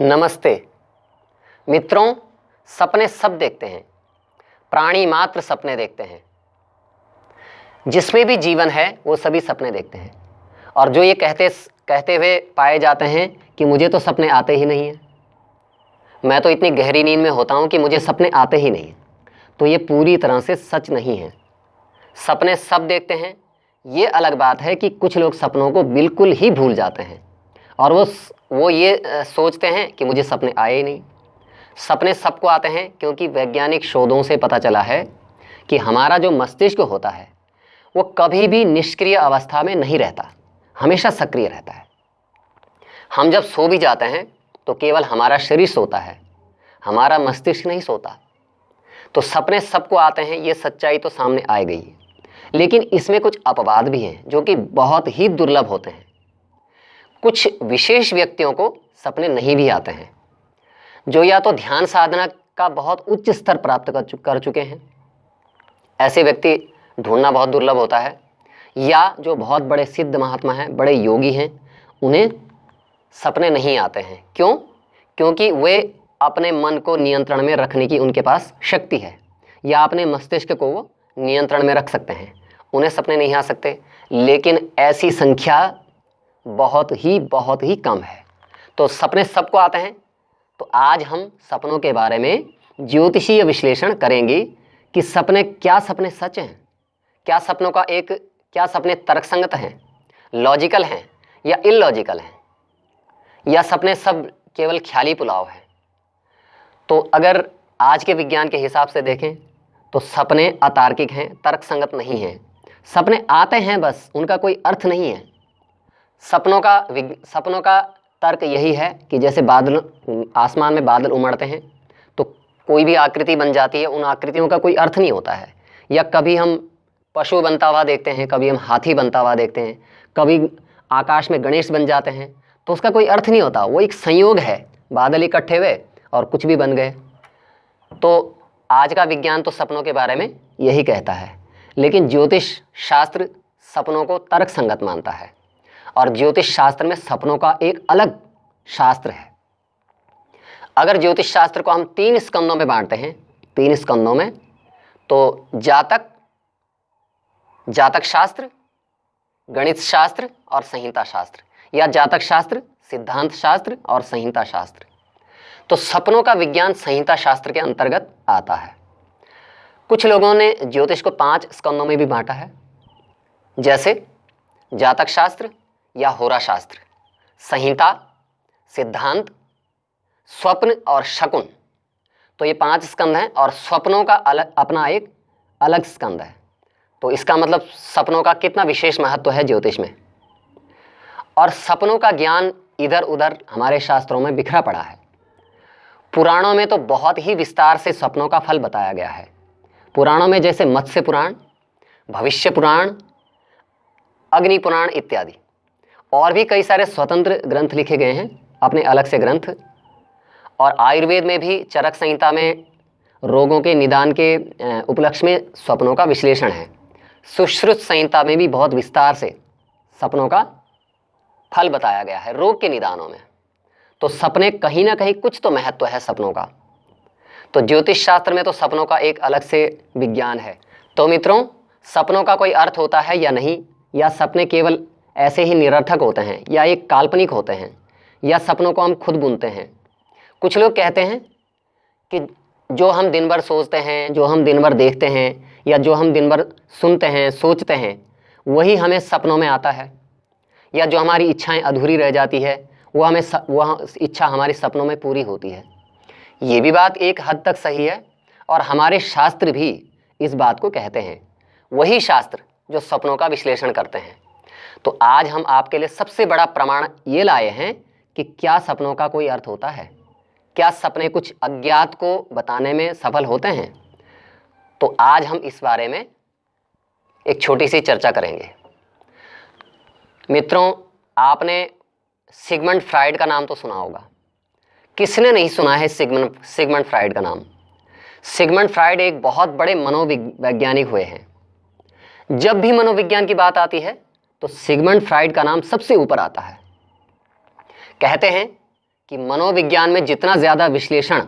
नमस्ते मित्रों, सपने सब देखते हैं। प्राणी मात्र सपने देखते हैं। जिसमें भी जीवन है वो सभी सपने देखते हैं। और जो ये कहते हुए पाए जाते हैं कि मुझे तो सपने आते ही नहीं हैं, मैं तो इतनी गहरी नींद में होता हूँ कि मुझे सपने आते ही नहीं, तो ये पूरी तरह से सच नहीं है। सपने सब देखते हैं। ये अलग बात है कि कुछ लोग सपनों को बिल्कुल ही भूल जाते हैं और वो ये सोचते हैं कि मुझे सपने आए ही नहीं। सपने सबको आते हैं क्योंकि वैज्ञानिक शोधों से पता चला है कि हमारा जो मस्तिष्क होता है वो कभी भी निष्क्रिय अवस्था में नहीं रहता, हमेशा सक्रिय रहता है। हम जब सो भी जाते हैं तो केवल हमारा शरीर सोता है, हमारा मस्तिष्क नहीं सोता। तो सपने सबको आते हैं, ये सच्चाई तो सामने आ गई है। लेकिन इसमें कुछ अपवाद भी हैं जो कि बहुत ही दुर्लभ होते हैं। कुछ विशेष व्यक्तियों को सपने नहीं भी आते हैं, जो या तो ध्यान साधना का बहुत उच्च स्तर प्राप्त कर चुके हैं। ऐसे व्यक्ति ढूंढना बहुत दुर्लभ होता है। या जो बहुत बड़े सिद्ध महात्मा हैं, बड़े योगी हैं, उन्हें सपने नहीं आते हैं। क्यों? क्योंकि वे अपने मन को नियंत्रण में रखने की उनके पास शक्ति है, या अपने मस्तिष्क को वो नियंत्रण में रख सकते हैं, उन्हें सपने नहीं आ सकते। लेकिन ऐसी संख्या बहुत ही कम है। तो सपने सबको आते हैं। तो आज हम सपनों के बारे में ज्योतिषीय विश्लेषण करेंगे कि क्या सपने सच हैं, क्या सपने तर्कसंगत हैं, लॉजिकल हैं या इलॉजिकल हैं, या सपने सब केवल ख्याली पुलाव हैं। तो अगर आज के विज्ञान के हिसाब से देखें तो सपने अतार्किक हैं, तर्कसंगत नहीं हैं। सपने आते हैं, बस उनका कोई अर्थ नहीं है। सपनों का तर्क यही है कि जैसे आसमान में बादल उमड़ते हैं तो कोई भी आकृति बन जाती है, उन आकृतियों का कोई अर्थ नहीं होता है। या कभी हम पशु बनता हुआ देखते हैं, कभी हम हाथी बनता हुआ देखते हैं, कभी आकाश में गणेश बन जाते हैं, तो उसका कोई अर्थ नहीं होता। वो एक संयोग है, बादल इकट्ठे हुए और कुछ भी बन गए। तो आज का विज्ञान तो सपनों के बारे में यही कहता है। लेकिन ज्योतिष शास्त्र सपनों को तर्क संगत मानता है, और ज्योतिष शास्त्र में सपनों का एक अलग शास्त्र है। अगर ज्योतिष शास्त्र को हम 3 स्कंदों में बांटते हैं, 3 स्कंदों में, तो जातक शास्त्र, गणित शास्त्र और संहिता शास्त्र, या जातक शास्त्र, सिद्धांत शास्त्र और संहिता शास्त्र। तो सपनों का विज्ञान संहिता शास्त्र के अंतर्गत आता है। कुछ लोगों ने ज्योतिष को 5 स्कंदों में भी बांटा है, जैसे जातक शास्त्र या होरा शास्त्र, संहिता, सिद्धांत, स्वप्न और शकुन। तो ये 5 स्कंद हैं और स्वप्नों का अपना एक अलग स्कंद है। तो इसका मतलब सपनों का कितना विशेष महत्व है ज्योतिष में। और सपनों का ज्ञान इधर उधर हमारे शास्त्रों में बिखरा पड़ा है। पुराणों में तो बहुत ही विस्तार से सपनों का फल बताया गया है। पुराणों में जैसे मत्स्य पुराण, भविष्य पुराण, अग्नि पुराण इत्यादि, और भी कई सारे स्वतंत्र ग्रंथ लिखे गए हैं, अपने अलग से ग्रंथ। और आयुर्वेद में भी चरक संहिता में रोगों के निदान के उपलक्ष्य में सपनों का विश्लेषण है। सुश्रुत संहिता में भी बहुत विस्तार से सपनों का फल बताया गया है रोग के निदानों में। तो सपने कहीं ना कहीं कुछ तो महत्व है सपनों का। तो ज्योतिष शास्त्र में तो सपनों का एक अलग से विज्ञान है। तो मित्रों, सपनों का कोई अर्थ होता है या नहीं, या सपने केवल ऐसे ही निरर्थक होते हैं, या एक काल्पनिक होते हैं, या सपनों को हम खुद बुनते हैं। कुछ लोग कहते हैं कि जो हम दिन भर सोचते हैं, जो हम दिन भर देखते हैं, या जो हम दिन भर सुनते हैं, सोचते हैं, वही हमें सपनों में आता है। या जो हमारी इच्छाएं अधूरी रह जाती है वह इच्छा हमारी सपनों में पूरी होती है। ये भी बात एक हद तक सही है, और हमारे शास्त्र भी इस बात को कहते हैं, वही शास्त्र जो सपनों का विश्लेषण करते हैं। तो आज हम आपके लिए सबसे बड़ा प्रमाण ये लाए हैं कि क्या सपनों का कोई अर्थ होता है, क्या सपने कुछ अज्ञात को बताने में सफल होते हैं। तो आज हम इस बारे में एक छोटी सी चर्चा करेंगे। मित्रों, आपने सिगमंड फ्राइड का नाम तो सुना होगा। किसने नहीं सुना है सिगमंड फ्राइड का नाम। सिगमंड फ्राइड एक बहुत बड़े मनोवैज्ञानिक हुए हैं। जब भी मनोविज्ञान की बात आती है तो सिगमंड फ्राइड का नाम सबसे ऊपर आता है। कहते हैं कि मनोविज्ञान में जितना ज़्यादा विश्लेषण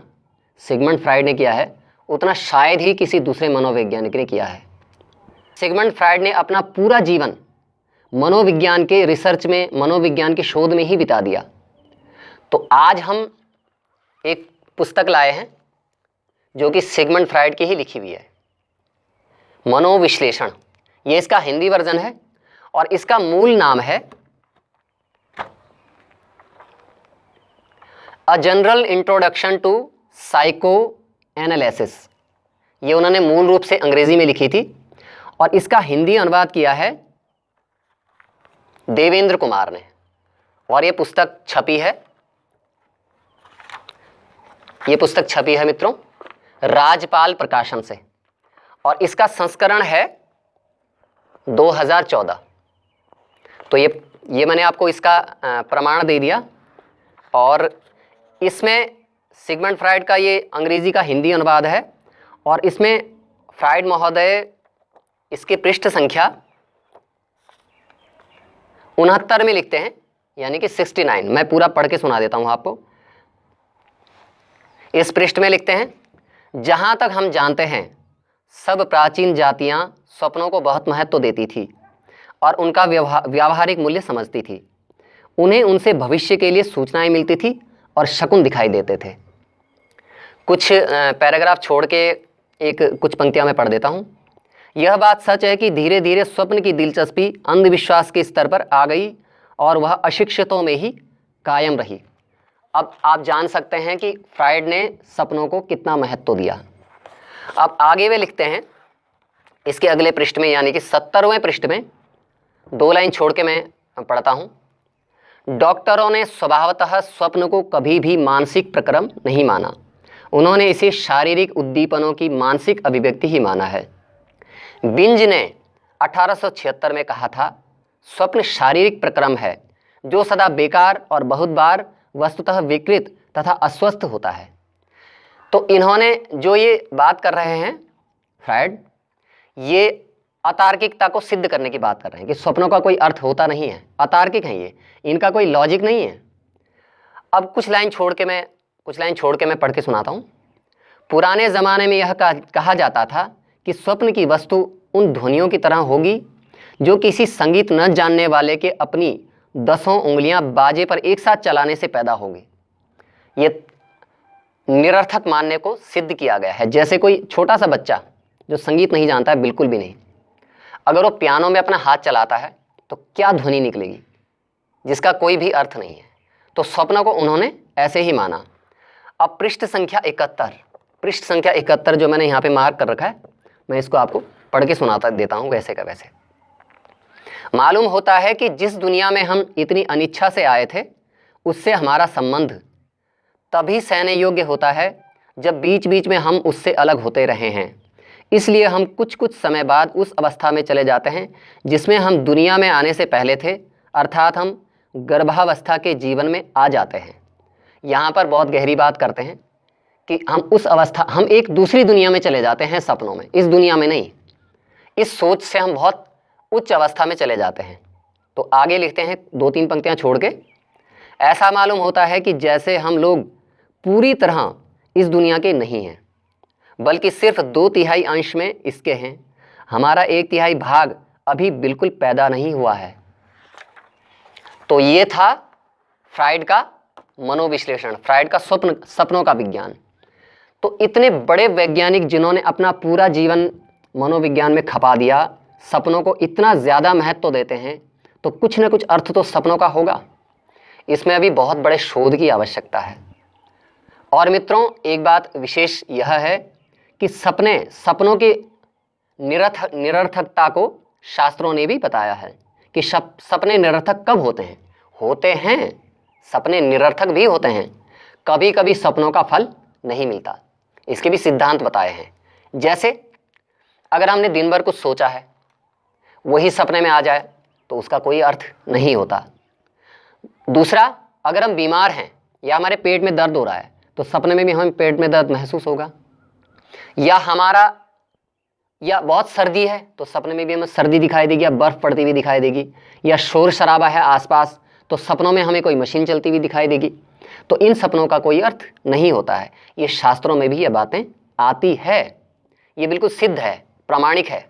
सिगमंड फ्राइड ने किया है उतना शायद ही किसी दूसरे मनोवैज्ञानिक ने किया है। सिगमंड फ्राइड ने अपना पूरा जीवन मनोविज्ञान के रिसर्च में, मनोविज्ञान के शोध में ही बिता दिया। तो आज हम एक पुस्तक लाए हैं जो कि सिगमंड फ्राइड की ही लिखी हुई है, मनोविश्लेषण। ये इसका हिंदी वर्जन है और इसका मूल नाम है a general introduction to psychoanalysis. ये उन्होंने मूल रूप से अंग्रेजी में लिखी थी और इसका हिंदी अनुवाद किया है देवेंद्र कुमार ने, और ये पुस्तक छपी है, ये पुस्तक छपी है मित्रों राजपाल प्रकाशन से, और इसका संस्करण है 2014। तो ये मैंने आपको इसका प्रमाण दे दिया। और इसमें सिगमंड फ्राइड का ये अंग्रेजी का हिंदी अनुवाद है और इसमें फ्राइड महोदय इसके पृष्ठ संख्या 69 में लिखते हैं, यानी कि 69। मैं पूरा पढ़ के सुना देता हूँ आपको। इस पृष्ठ में लिखते हैं, जहाँ तक हम जानते हैं सब प्राचीन जातियाँ स्वप्नों को बहुत महत्व देती थी और उनका व्यावहारिक मूल्य समझती थी। उन्हें उनसे भविष्य के लिए सूचनाएं मिलती थी और शकुन दिखाई देते थे। कुछ पैराग्राफ छोड़ के कुछ पंक्तियां मैं पढ़ देता हूँ। यह बात सच है कि धीरे धीरे स्वप्न की दिलचस्पी अंधविश्वास के स्तर पर आ गई और वह अशिक्षितों में ही कायम रही। अब आप जान सकते हैं कि फ्राइड ने सपनों को कितना महत्व दिया। अब आगे वे लिखते हैं इसके अगले पृष्ठ में, यानी कि 70वें पृष्ठ में 2 लाइन छोड़ के मैं पढ़ता हूँ। डॉक्टरों ने स्वभावतः स्वप्न को कभी भी मानसिक प्रक्रम नहीं माना। उन्होंने इसे शारीरिक उद्दीपनों की मानसिक अभिव्यक्ति ही माना है। बिंज ने 1876 में कहा था, स्वप्न शारीरिक प्रक्रम है जो सदा बेकार और बहुत बार वस्तुतः विकृत तथा अस्वस्थ होता है। तो इन्होंने जो ये बात कर रहे हैं फ्राइड, ये अतार्किकता को सिद्ध करने की बात कर रहे हैं कि स्वप्नों का कोई अर्थ होता नहीं है, अतार्किक है ये, इनका कोई लॉजिक नहीं है। अब कुछ लाइन छोड़ के मैं पढ़ के सुनाता हूँ। पुराने ज़माने में यह कहा जाता था कि स्वप्न की वस्तु उन ध्वनियों की तरह होगी जो किसी संगीत न जानने वाले के अपनी 10 उंगलियां बाजे पर एक साथ चलाने से पैदा होगी। ये निरर्थक मानने को सिद्ध किया गया है। जैसे कोई छोटा सा बच्चा जो संगीत नहीं जानता है, बिल्कुल भी नहीं, अगर वो पियानो में अपना हाथ चलाता है तो क्या ध्वनि निकलेगी जिसका कोई भी अर्थ नहीं है। तो स्वप्न को उन्होंने ऐसे ही माना। अब पृष्ठ संख्या 71 जो मैंने यहाँ पे मार्क कर रखा है, मैं इसको आपको पढ़ के सुनाता देता हूँ वैसे का वैसे। मालूम होता है कि जिस दुनिया में हम इतनी अनिच्छा से आए थे उससे हमारा संबंध तभी सहने योग्य होता है जब बीच बीच में हम उससे अलग होते रहे हैं। इसलिए हम कुछ कुछ समय बाद उस अवस्था में चले जाते हैं जिसमें हम दुनिया में आने से पहले थे, अर्थात हम गर्भावस्था के जीवन में आ जाते हैं। यहाँ पर बहुत गहरी बात करते हैं कि हम एक दूसरी दुनिया में चले जाते हैं सपनों में, इस दुनिया में नहीं। इस सोच से हम बहुत उच्च अवस्था में चले जाते हैं। तो आगे लिखते हैं 2-3 पंक्तियाँ छोड़ के, ऐसा मालूम होता है कि जैसे हम लोग पूरी तरह इस दुनिया के नहीं हैं, बल्कि सिर्फ 2/3 अंश में इसके हैं। हमारा 1/3 भाग अभी बिल्कुल पैदा नहीं हुआ है। तो ये था फ्राइड का मनोविश्लेषण, फ्राइड का सपनों का विज्ञान। तो इतने बड़े वैज्ञानिक जिन्होंने अपना पूरा जीवन मनोविज्ञान में खपा दिया, सपनों को इतना ज़्यादा महत्व देते हैं, तो कुछ न कुछ अर्थ तो सपनों का होगा। इसमें अभी बहुत बड़े शोध की आवश्यकता है। और मित्रों, एक बात विशेष यह है कि सपनों की निरर्थकता को शास्त्रों ने भी बताया है कि सपने निरर्थक कब होते हैं सपने निरर्थक भी होते हैं। कभी कभी सपनों का फल नहीं मिलता, इसके भी सिद्धांत बताए हैं। जैसे अगर हमने दिन भर कुछ सोचा है, वही सपने में आ जाए तो उसका कोई अर्थ नहीं होता। दूसरा, अगर हम बीमार हैं या हमारे पेट में दर्द हो रहा है तो सपने में भी हमें पेट में दर्द महसूस होगा। या बहुत सर्दी है तो सपने में भी हमें सर्दी दिखाई देगी या बर्फ़ पड़ती हुई दिखाई देगी। या शोर शराबा है आसपास तो सपनों में हमें कोई मशीन चलती हुई दिखाई देगी। तो इन सपनों का कोई अर्थ नहीं होता है। ये शास्त्रों में भी ये बातें आती है, ये बिल्कुल सिद्ध है, प्रामाणिक है।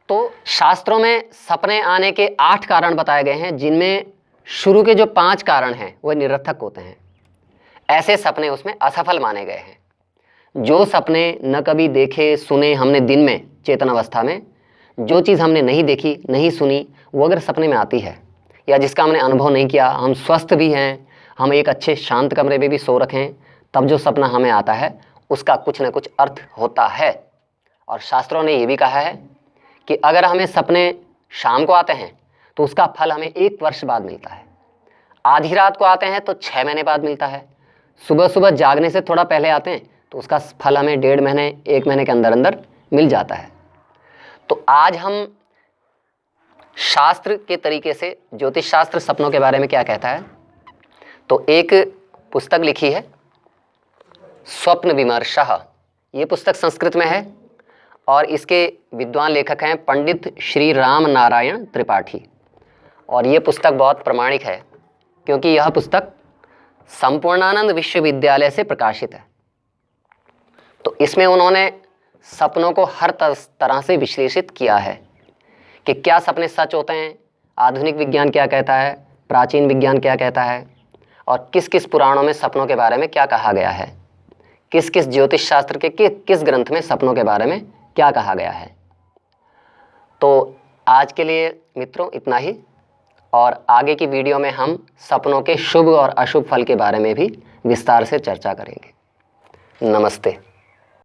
तो शास्त्रों में सपने आने के 8 कारण बताए गए हैं, जिनमें शुरू के जो 5 कारण हैं वह निरर्थक होते हैं। ऐसे सपने उसमें असफल माने गए हैं। जो सपने न कभी देखे सुने हमने दिन में चेतन अवस्था में, जो चीज़ हमने नहीं देखी नहीं सुनी, वो अगर सपने में आती है या जिसका हमने अनुभव नहीं किया, हम स्वस्थ भी हैं, हम एक अच्छे शांत कमरे में भी सो रखे हैं, तब जो सपना हमें आता है उसका कुछ न कुछ अर्थ होता है। और शास्त्रों ने ये भी कहा है कि अगर हमें सपने शाम को आते हैं तो उसका फल हमें 1 वर्ष बाद मिलता है, आधी रात को आते हैं तो 6 महीने बाद मिलता है, सुबह सुबह जागने से थोड़ा पहले आते हैं तो उसका फल हमें 1.5 महीने 1 महीने के अंदर अंदर मिल जाता है। तो आज हम शास्त्र के तरीके से, ज्योतिष शास्त्र सपनों के बारे में क्या कहता है, तो एक पुस्तक लिखी है स्वप्न विमर्शः। ये पुस्तक संस्कृत में है और इसके विद्वान लेखक हैं पंडित श्री राम नारायण त्रिपाठी। और ये पुस्तक बहुत प्रामाणिक है क्योंकि यह पुस्तक संपूर्णानंद विश्वविद्यालय से प्रकाशित है। तो इसमें उन्होंने सपनों को हर तरह से विश्लेषित किया है कि क्या सपने सच होते हैं, आधुनिक विज्ञान क्या कहता है, प्राचीन विज्ञान क्या कहता है, और किस किस पुराणों में सपनों के बारे में क्या कहा गया है, किस किस ज्योतिष शास्त्र के किस ग्रंथ में सपनों के बारे में क्या कहा गया है। तो आज के लिए मित्रों इतना ही, और आगे की वीडियो में हम सपनों के शुभ और अशुभ फल के बारे में भी विस्तार से चर्चा करेंगे। नमस्ते।